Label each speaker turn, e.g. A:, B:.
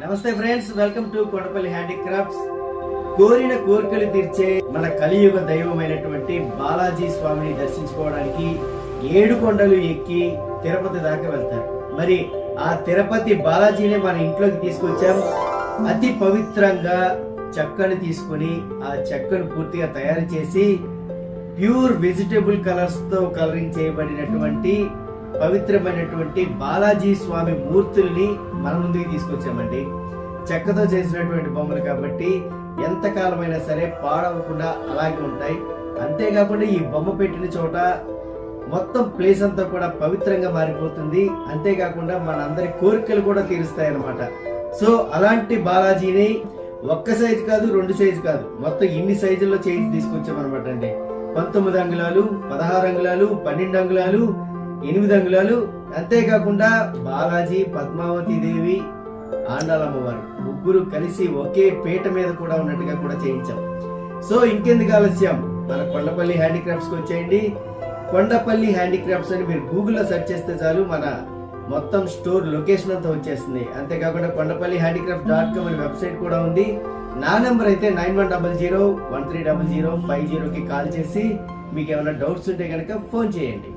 A: నమస్తే friends, welcome to Kondapalli handicrafts. కోరిన కోరికలు తీర్చే మన కలియుగ దైవమైనటువంటి బాలాజీ స్వామిని దర్శించుకోవడానికి 7 కొండలు ఎక్కి తిరుపతి దాకా వెళ్తారు. మరి ఆ తిరుపతి బాలాజీని మన ఇంట్లోకి తీసుకొచ్చాం. అతి పవిత్రంగా చెక్కను తీసుకుని ఆ చెక్కను పూర్తిగా తయారు చేసి ప్యూర్ వెజిటబుల్ కలర్స్ తో కలరింగ్ చేయబడినటువంటి పవిత్రమైనటువంటి బాలాజీ స్వామి మూర్తుల్ని మన ముందుకు తీసుకొచ్చామండి. చెక్కతో చేసినటువంటి బొమ్మలు కాబట్టి ఎంతకాలమైనా సరే పాడవకుండా అలాగే ఉంటాయి. అంతేకాకుండా ఈ బొమ్మ పెట్టిన చోట మొత్తం ప్లేస్ అంతా కూడా పవిత్రంగా మారిపోతుంది. అంతేకాకుండా మనందరి కోరికలు కూడా తీరుస్తాయి అన్నమాట. సో అలాంటి బాలాజీని ఒక్క సైజు కాదు, 2 సైజు కాదు, మొత్తం ఇన్ని సైజుల్లో చేసి తీసుకొచ్చామన్నమాట అండి. 19 అంగుళాలు, 16 అంగుళాలు, 12 అంగుళాలు, 8 అంగుళాలు. అంతేకాకుండా బాలాజీ, పద్మావతి దేవి, ఆండాలమ్మవారు ముగ్గురు కలిసి ఒకే పీట మీద కూడా ఉన్నట్టుగా కూడా చేయించాం. సో ఇంకెందుకు ఆలస్యం, మన కొండపల్లి హ్యాండీక్రాఫ్ట్స్కి వచ్చేయండి. కొండపల్లి హ్యాండీక్రాఫ్ట్స్ అని మీరు గూగుల్లో సెర్చ్ చేస్తే చాలు మన మొత్తం స్టోర్ లొకేషన్ అంతా వచ్చేస్తుంది. అంతేకాకుండా కొండపల్లి హ్యాండీక్రాఫ్ట్.com అనే వెబ్సైట్ కూడా ఉంది. నా నెంబర్ అయితే 9100130050కి కాల్ చేసి మీకు ఏమైనా డౌట్స్ ఉంటే కనుక ఫోన్ చేయండి.